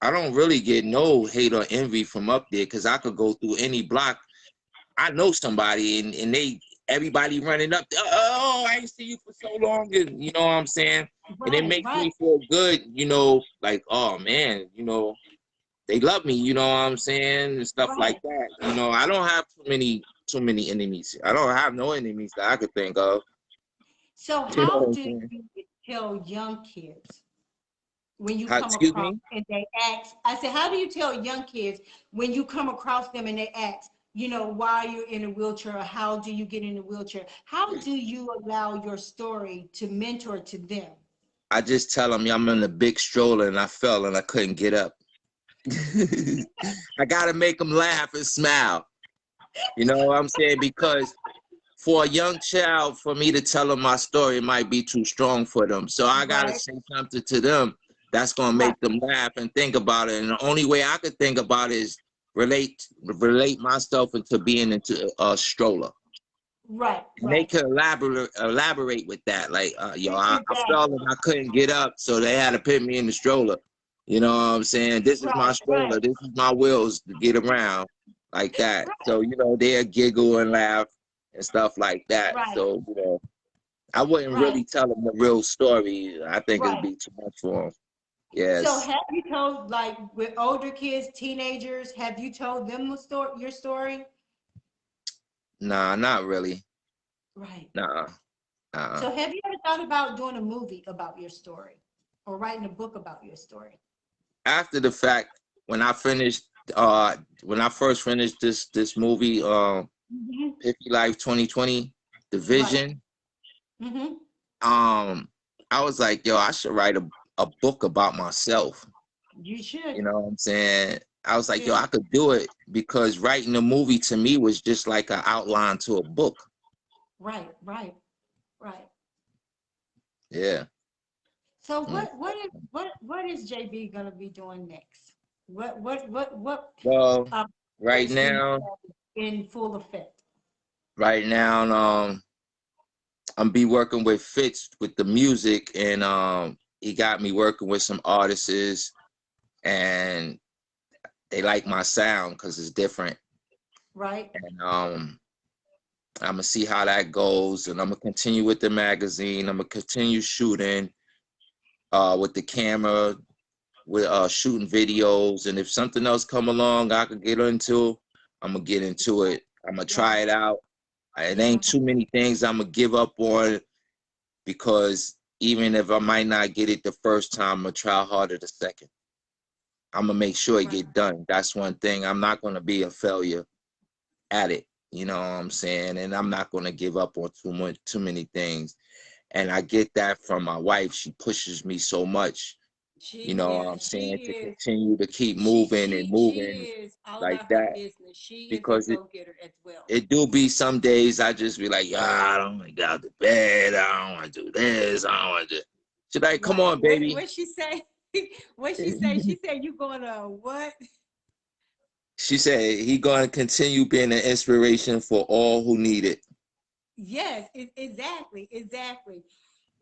I don't really get no hate or envy from up there because I could go through any block. I know somebody, and everybody running up there, oh, I ain't see you for so long, and you know what I'm saying? And it right, makes right, me feel good, you know, like, oh man, you know, they love me, you know what I'm saying, and stuff like right. that. You know, I don't have too many enemies. I don't have no enemies that I could think of. So You know what how I'm do saying? you tell young kids when you How, come excuse across me? and they ask, I said, how do you tell young kids when you come across them and they ask, you know, why you're in a wheelchair or how do you get in a wheelchair? How do you allow your story to mentor to them? I just tell them, yeah, I'm in a big stroller and I fell and I couldn't get up. I gotta make them laugh and smile. You know what I'm saying? Because for a young child, for me to tell them my story, it might be too strong for them. So I gotta Right, say something to them that's gonna right, make them laugh and think about it. And the only way I could think about it is relate myself into being into a stroller. right, And they right. could elaborate with that. Like, yo, I fell Exactly. and I couldn't get up, so they had to put me in the stroller. You know what I'm saying? This is my Right, right, stroller. This is my wheels to get around, like that. So you know, they'll giggle and laugh and stuff like that. right, So you know, I wouldn't right, really tell them the real story. I think it'd right. be too much for them. So Yes. have you told like with older kids, teenagers, have you told them the story, your story? Nah, not really. Right. Nah. Uh. So have you ever thought about doing a movie about your story or writing a book about your story? After the fact, when I finished, when I first finished this movie, Mhm. 50 Life 2020, The Right, Vision. Mm-hmm. I was like, yo, I should write a book about myself. You should. You know what I'm saying? I was like, yo, Should. I could do it because writing a movie to me was just like an outline to a book. Right, right, right. Yeah. So Mm. what is JB gonna be doing next? What Well, right push do you now, have in full effect? right now, I'm be working with Fitz with the music, and he got me working with some artists, and they like my sound because it's different. Right, And I'm gonna see how that goes, and I'm gonna continue with the magazine. I'm gonna continue shooting with the camera, with shooting videos, and if something else come along I could get into, I'm gonna get into it. I'm gonna yeah, try it out. It yeah, ain't too many things I'm gonna give up on, because even if I might not get it the first time, I'm gonna try harder the second. I'm gonna make sure it right, get done. That's one thing. I'm not gonna be a failure at it. You know what I'm saying? And I'm not gonna give up on too many things. And I get that from my wife. She pushes me so much, you know what I'm saying, to continue to keep moving and she moving is all like about her that. business. She is a Because go-getter as well. it do be some days I just be like, I don't want to get out of bed. I don't want to do this. I don't want to. She's like, come Right. on, baby. What she say? What she say? She said you gonna what? She said he going to continue being an inspiration for all who need it. Yes, exactly, exactly.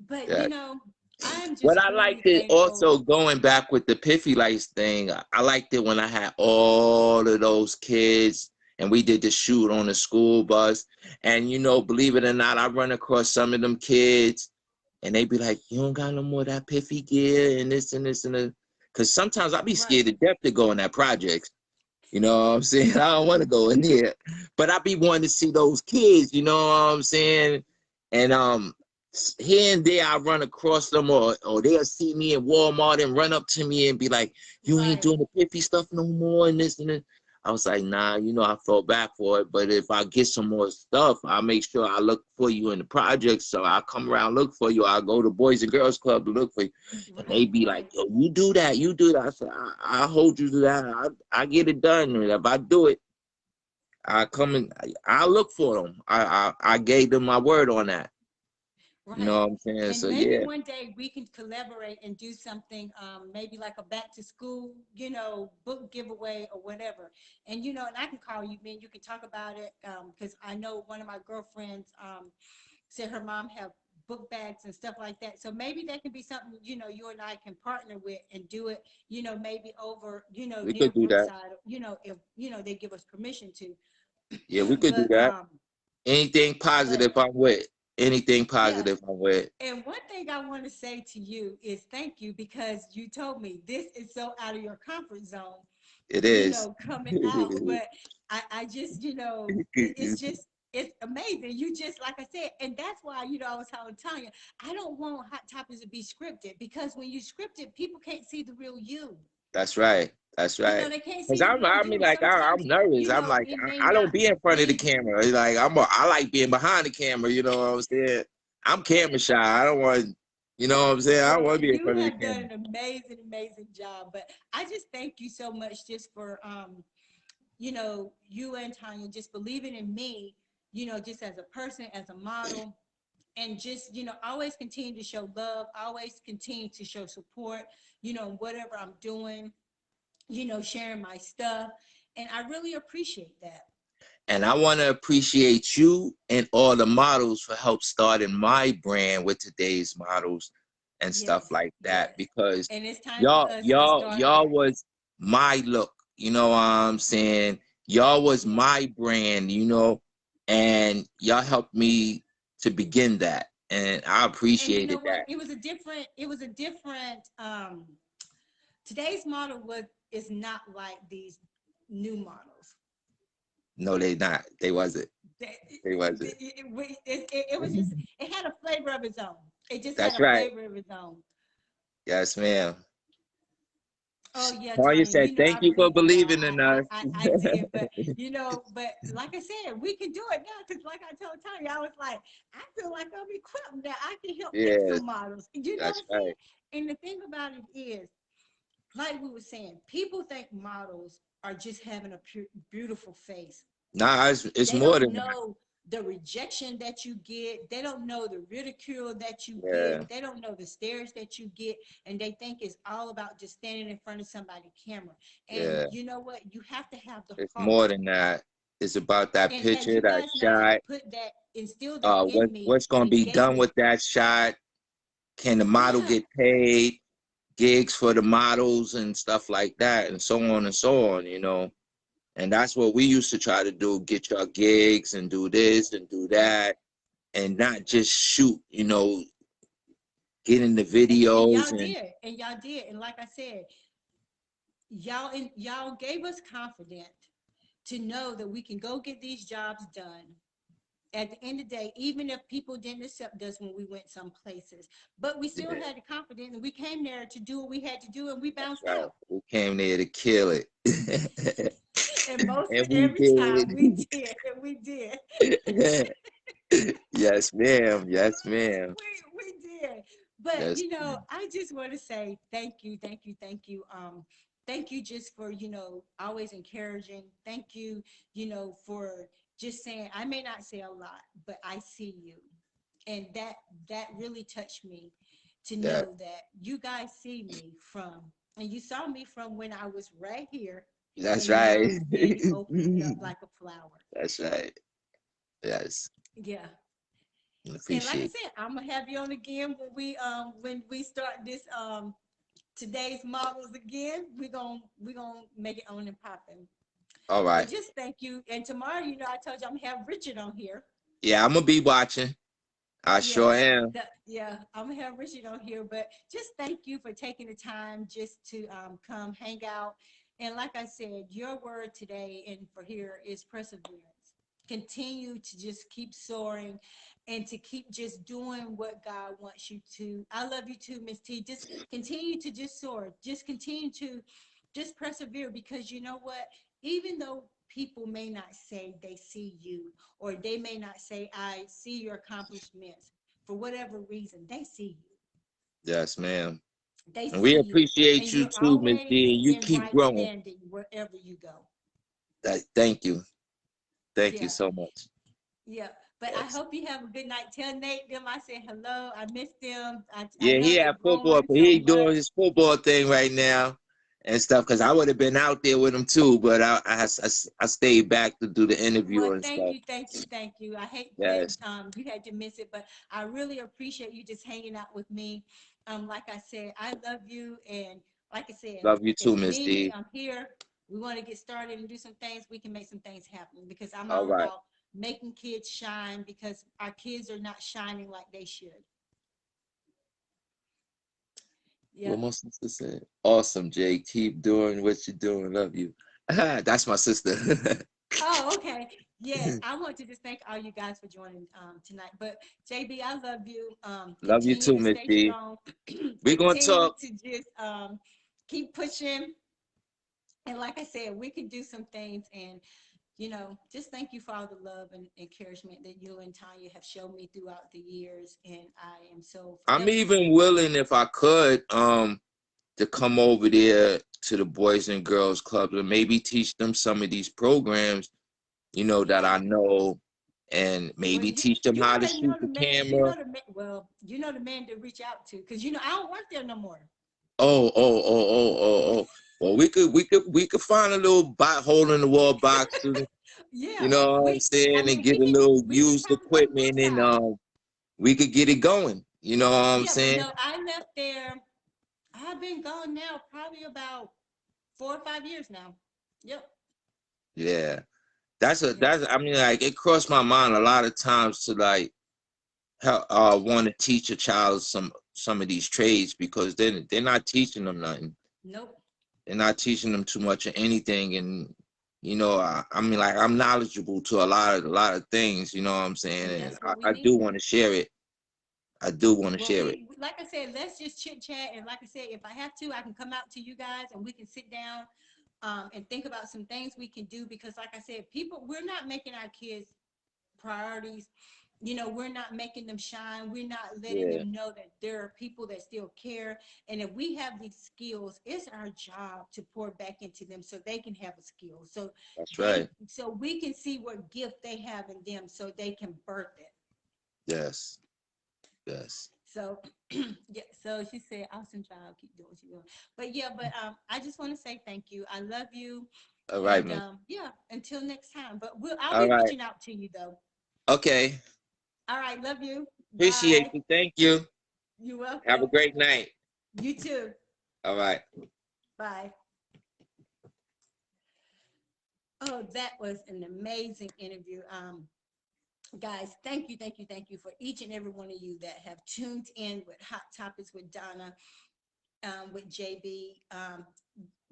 But Yeah. I'm What just I liked really it thankful. also, going back with the Piffy Lights thing, I liked it when I had all of those kids and we did the shoot on the school bus. And believe it or not, I run across some of them kids and they be like, you don't got no more of that Piffy gear and this and this and that. Because sometimes I be Right, scared to death to go in that project. You know what I'm saying? I don't want to go in there. But I be wanting to see those kids, you know what I'm saying? And here and there I run across them, or they'll see me in Walmart and run up to me and be like, you ain't right, doing the Piffy stuff no more and this and that. I was like, nah, I fell back for it. But if I get some more stuff, I'll make sure I look for you in the project. So I'll come around, look for you. I'll go to Boys and Girls Club to look for you. And they right, be like, right. yo, you do that, you do that. I said, I hold you to that. I get it done. And if I do it, I come and I look for them. I gave them my word on that. You know Right. what I'm saying? And So maybe yeah, one day we can collaborate and do something, maybe like a back to school, book giveaway or whatever. And I can call you, man, you can talk about it. Because I know one of my girlfriends said her mom have book bags and stuff like that. So maybe that can be something, you and I can partner with and do it, maybe over, we near could do that. Brookside, if, they give us permission to. Yeah, we could do But, that. Anything but positive, I'm with. Anything yeah. positive, I'm with. And one thing I want to say to you is thank you because you told me this is so out of your comfort zone, It is. coming out. But I just, it's just, it's amazing. You just, like I said, and that's why, I was telling Tanya, I don't want Hot Topics to be scripted because when you script it, people can't see the real you. That's right. That's right. They can't Cause see the real I mean, you. like Sometimes, I'm nervous. I'm like it may I not don't be in front of the be. camera. Like I like being behind the camera. You know what I'm saying? I'm camera shy. I don't want. You know what I'm saying? I don't Well, want to be in you front of the have done camera. an amazing, amazing job. But I just thank you so much just for you and Tanya just believing in me, just as a person, as a model, and just, always continue to show love, always continue to show support, whatever I'm doing, sharing my stuff. And I really appreciate that. And I want to appreciate you and all the models for help starting my brand with today's models and stuff Yes, like that, yes. because And it's time for y'all us to y'all start y'all back. was my look, you know what I'm saying? Y'all was Yeah. my brand, and y'all helped me to begin that. And I And you know appreciated what? that. It was a different today's model was is not like these new models. No, they not. They wasn't. It, They wasn't. it was just, it had a flavor of its own. It just had That's a right. flavor of its own. Yes, ma'am. Oh yeah, Tanya Tanya, said, you know "Thank I you for believe in that. believing in us." I did, but but like I said, we can do it now because, like I told Tanya, I was like, I feel like I'm equipped now. I can help pick Yes, some models. You know what that's I'm saying? right. And the thing about it is, like we were saying, people think models are just having a beautiful face. Nah, it's They more don't than that. know the rejection that you get. They don't know the ridicule that you Yeah, get. They don't know the stares that you get. And they think it's all about just standing in front of somebody's camera. And yeah. you know what? You have to have the It's heart. more than that. It's about that And had picture, you that guys not shot. put that, instill that in me What's gonna and be gave done me, with that shot? Can the model yeah, get paid? Gigs for the models and stuff like that, and so on and so on. And that's what we used to try to do: get your gigs and do this and do that, and not just shoot. Get in the and videos y'all and did. And y'all did. And like I said, y'all gave us confidence to know that we can go get these jobs done at the end of the day, even if people didn't accept us when we went some places. But we still yeah, had the confidence and we came there to do what we had to do and we that's bounced right. out. We came there to kill it, And most and of we every time we did. did, and we did. Yes, ma'am. Yes, ma'am. We did. But Yes, ma'am. I just want to say thank you, thank you, thank you. Thank you just for, always encouraging. Thank you, for just saying, I may not say a lot, but I see you. And that really touched me to Yeah, know that you guys see me from, and you saw me from when I was right here that's and right. now standing opening up like a flower. That's right. Yes, Yeah. And like I appreciate. said, I'm gonna have you on again when we start this today's models again. We're gonna make it on and popping. All But right. just thank you. And tomorrow, I told you I'm gonna have Richard on here. Yeah, I'm gonna be watching. I Yeah. sure am. Yeah, I'm gonna have Richard on here, but just thank you for taking the time just to come hang out. And like I said, your word today and for here is perseverance. Continue to just keep soaring and to keep just doing what God wants you to. I love you too, Miss T. Just continue to just soar. Just continue to just persevere because you know what? Even though people may not say they see you, or they may not say, I see your accomplishments for whatever reason, they see you. Yes, ma'am. They And see we you. appreciate And you you're too, Miss always D. And you in keep right growing. standing wherever you go. Thank you. Thank you Yeah. so much. Yeah. But I Yes. hope you have a good night. Tell Nate them I said hello. I miss them. I Yeah, know he they're at football, growing but so he much. doing his football thing right now and stuff. Cause I would have been out there with him too, but I stayed back to do the interview Well, and thank stuff. you, thank you, thank you. I hate that Yes. you had to miss it, but I really appreciate you just hanging out with me. Like I said, I love you, and like I said, Love you if too, you Miss need me, D. I'm here. We want to get started and do some things. We can make some things happen because I'm All all right. about making kids shine because our kids are not shining like they should. What Yep. my sister said. Awesome, Jay. Keep doing what you're doing. Love you. That's my sister. Oh, okay. Yes, I want to just thank all you guys for joining tonight. But JB, I love you. Love you Continue too, to Miss stay D. strong. We gonna Continue talk. to just keep pushing. And like I said, we can do some things. And just thank you for all the love and encouragement that you and Tanya have shown me throughout the years. And I am so I'm forever even grateful. willing, if I could, to come over there to the Boys and Girls Club and maybe teach them some of these programs, that Yeah. I know, and Well, maybe you teach them you how to already shoot know the the man. You camera. know the man. Well, you know the man to reach out to because I don't work there no more. Oh, oh, oh, oh, oh, oh. Well, we could find a little hole in the wall box, you Yeah, know what I'm I saying, and mean, get a little we can used probably work equipment, both and sides. we could get it going. You know what I'm Yeah, but saying? no, I left there. I've been gone now probably about 4 or 5 years now. Yep, Yeah. yep. I mean, like, it crossed my mind a lot of times to, like, help, want to teach a child some of these trades, because they're not teaching them nothing. Nope. They're not teaching them too much of anything. And I mean, like, I'm knowledgeable to a lot of things, you know what I'm saying, And and that's I, what we I do need. want to share it. I do want to Well, share it. like I said, let's just chit chat. And like I said, if I have to, I can come out to you guys and we can sit down and think about some things we can do. Because like I said, we're not making our kids priorities. You know, we're not making them shine. We're not letting Yeah, them know that there are people that still care. And if we have these skills, it's our job to pour back into them so they can have a skill. that's right. So we can see what gift they have in them so they can birth it. Yes, yes. So yeah, so she said, awesome job, keep doing what you're doing. But yeah, I just want to say thank you. I love you. All right, And man. yeah, until next time. But I'll All be right. reaching out to you though. Okay. All right, love you. Appreciate Bye. you. Thank you. You're Have a welcome. great night. You too. All right. Bye. Oh, that was an amazing interview. Guys, thank you for each and every one of you that have tuned in with Hot Topics with Donna, with JB.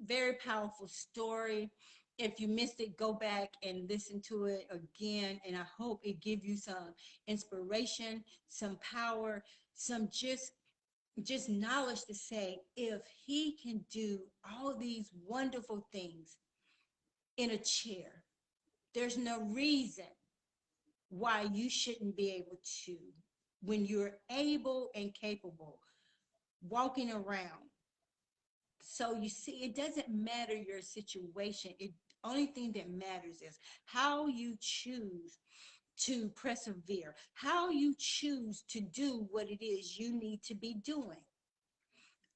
Very powerful story. If you missed it, go back and listen to it again. And I hope it gives you some inspiration, some power, some just knowledge to say, if he can do all these wonderful things in a chair, there's no reason why you shouldn't be able to, when you're able and capable, walking around. So you see, it doesn't matter your situation. It only thing that matters is how you choose to persevere, how you choose to do what it is you need to be doing.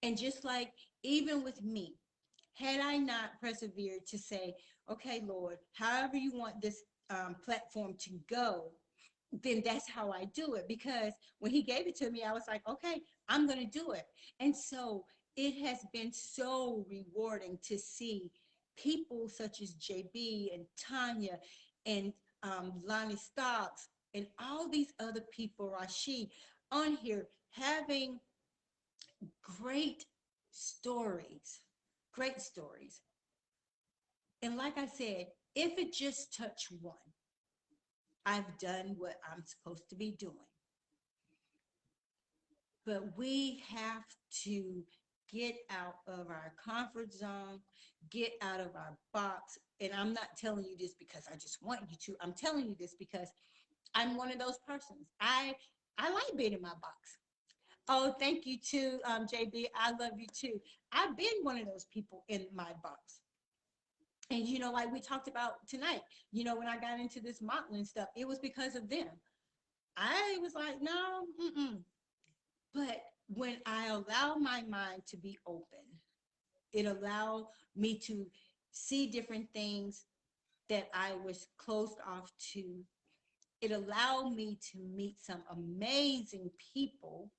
And just like even with me, had I not persevered to say, okay, Lord, however you want this platform to go, then that's how I do it. Because when he gave it to me, I was like, okay, I'm going to do it. And so it has been so rewarding to see people such as JB and Tanya and Lonnie Stocks and all these other people, Rashid, on here having great stories, great stories. And like I said, if it just touch one, I've done what I'm supposed to be doing. But we have to get out of our comfort zone, get out of our box. And I'm not telling you this because I just want you to. I'm telling you this because I'm one of those persons. I like being in my box. Oh, thank you too, JB. I love you too. I've been one of those people in my box. And like we talked about tonight, when I got into this modeling stuff, it was because of them. I was like, no, mm-mm. But when I allow my mind to be open, it allowed me to see different things that I was closed off to. It allowed me to meet some amazing people,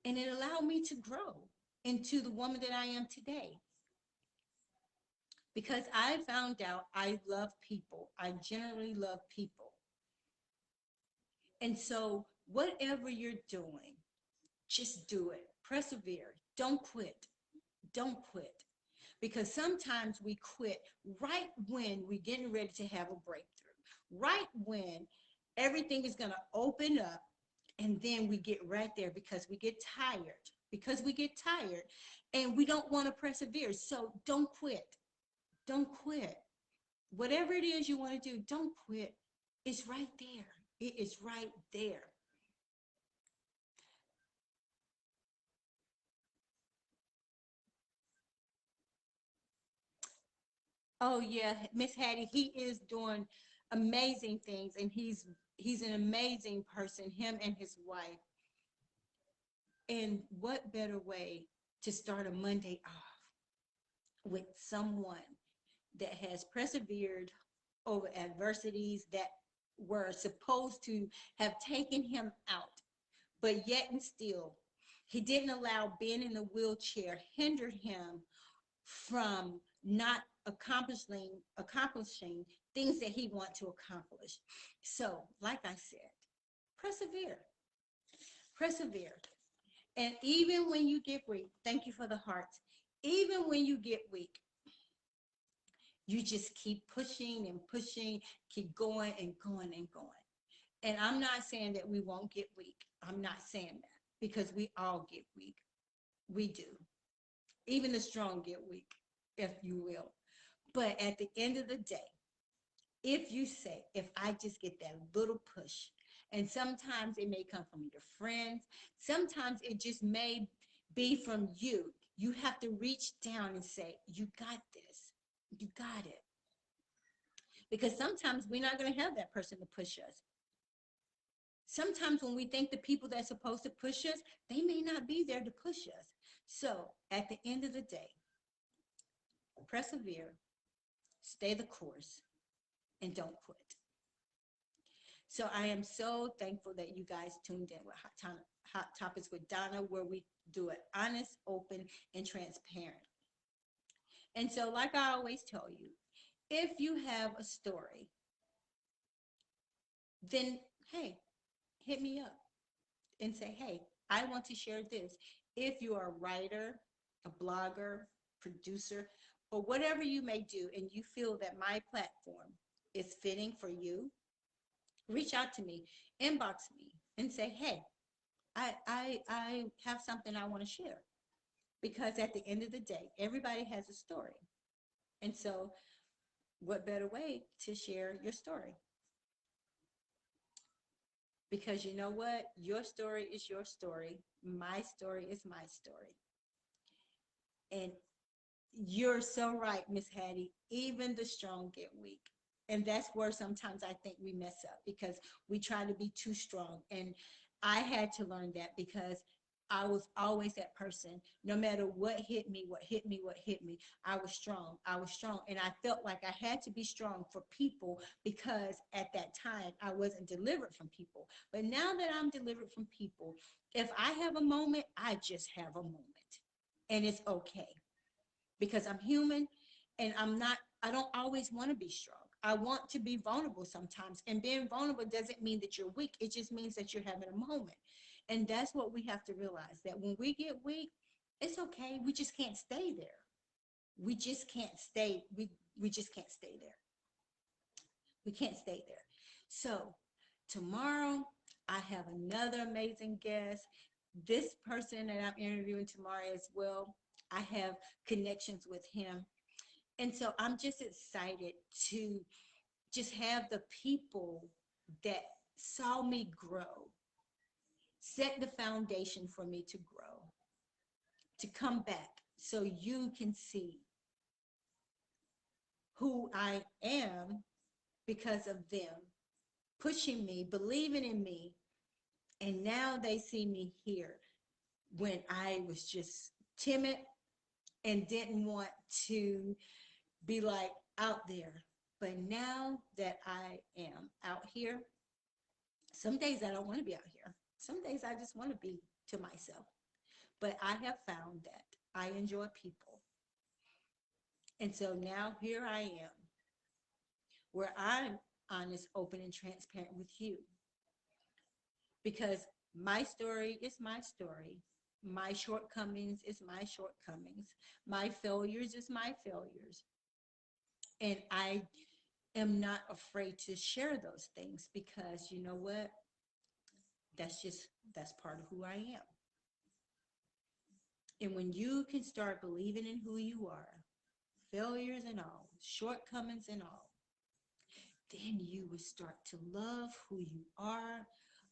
and it allowed me to grow into the woman that I am today. Because I found out I love people. I generally love people. And so, whatever you're doing, just do it. Persevere. Don't quit. Don't quit. Because sometimes we quit right when we're getting ready to have a breakthrough, right when everything is going to open up, and then we get right there because we get tired, and we don't want to persevere. So don't quit. Don't quit. Whatever it is you want to do, don't quit. It's right there. It is right there. Oh yeah, Miss Hattie, he is doing amazing things, and he's an amazing person, him and his wife. And what better way to start a Monday off with someone that has persevered over adversities that were supposed to have taken him out, but yet and still, he didn't allow being in the wheelchair hindered him from not accomplishing things that he want to accomplish. So, like I said, persevere, persevere. And even when you get weak, thank you for the hearts. Even when you get weak, you just keep pushing and pushing, keep going and going and going. And I'm not saying that we won't get weak. I'm not saying that, because we all get weak. We do. Even the strong get weak, if you will. But at the end of the day, if you say, if I just get that little push, and sometimes it may come from your friends, sometimes it just may be from you. You have to reach down and say, you got this. You got it. Because sometimes we're not going to have that person to push us. Sometimes when we think the people that's supposed to push us, they may not be there to push us. So at the end of the day, persevere, stay the course, and don't quit. So I am so thankful that you guys tuned in with Hot Topics with Donna, where we do it honest, open, and transparent. And so, like I always tell you, if you have a story, then hey, hit me up and say, hey, I want to share this. If you are a writer, a blogger, producer, or whatever you may do, and you feel that my platform is fitting for you, reach out to me, inbox me, and say, hey, I have something I want to share. Because at the end of the day, everybody has a story. And so, what better way to share your story? Because you know what? Your story is your story. My story is my story. And you're so right, Miss Hattie. Even the strong get weak. And that's where sometimes I think we mess up, because we try to be too strong. And I had to learn that, because I was always that person. No matter what hit me, I was strong. I was strong. And I felt like I had to be strong for people, because at that time I wasn't delivered from people. But now that I'm delivered from people, if I have a moment, I just have a moment. And it's okay, because I'm human, and I don't always want to be strong. I want to be vulnerable sometimes. And being vulnerable doesn't mean that you're weak. It just means that you're having a moment. And that's what we have to realize, that when we get weak, it's okay. We just can't stay there. We just can't stay. We just can't stay there. We can't stay there. So tomorrow, I have another amazing guest. This person that I'm interviewing tomorrow as well, I have connections with him. And so I'm just excited to just have the people that saw me grow, set the foundation for me to grow, to come back so you can see who I am, because of them pushing me, believing in me. And now they see me here, when I was just timid and didn't want to be like out there. But now that I am out here, some days I don't want to be out here. Some days I just want to be to myself. But I have found that I enjoy people. And so now here I am, where I'm honest, open, and transparent with you. Because my story is my story. My shortcomings is my shortcomings. My failures is my failures. And I am not afraid to share those things, because you know what? That's part of who I am. And when you can start believing in who you are, failures and all, shortcomings and all, then you will start to love who you are,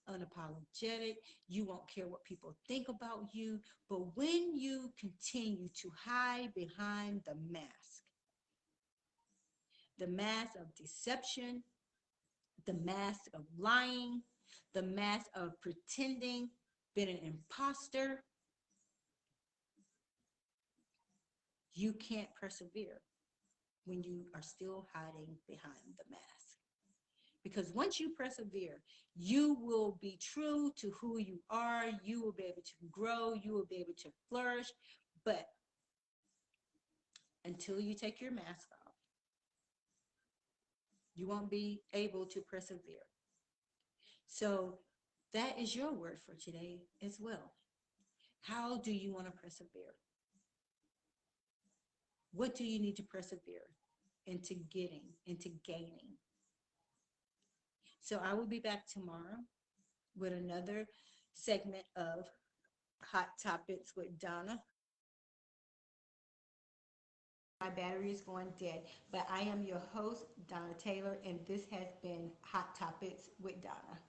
unapologetic. You won't care what people think about you. But when you continue to hide behind the mask of deception, the mask of lying, the mask of pretending, being an imposter, you can't persevere when you are still hiding behind the mask. Because once you persevere, you will be true to who you are. You will be able to grow. You will be able to flourish. But until you take your mask off, you won't be able to persevere. So that is your word for today as well. How do you want to persevere? What do you need to persevere into getting, into gaining? So I will be back tomorrow with another segment of Hot Topics with Donna. My battery is going dead, but I am your host, Donna Taylor, and this has been Hot Topics with Donna.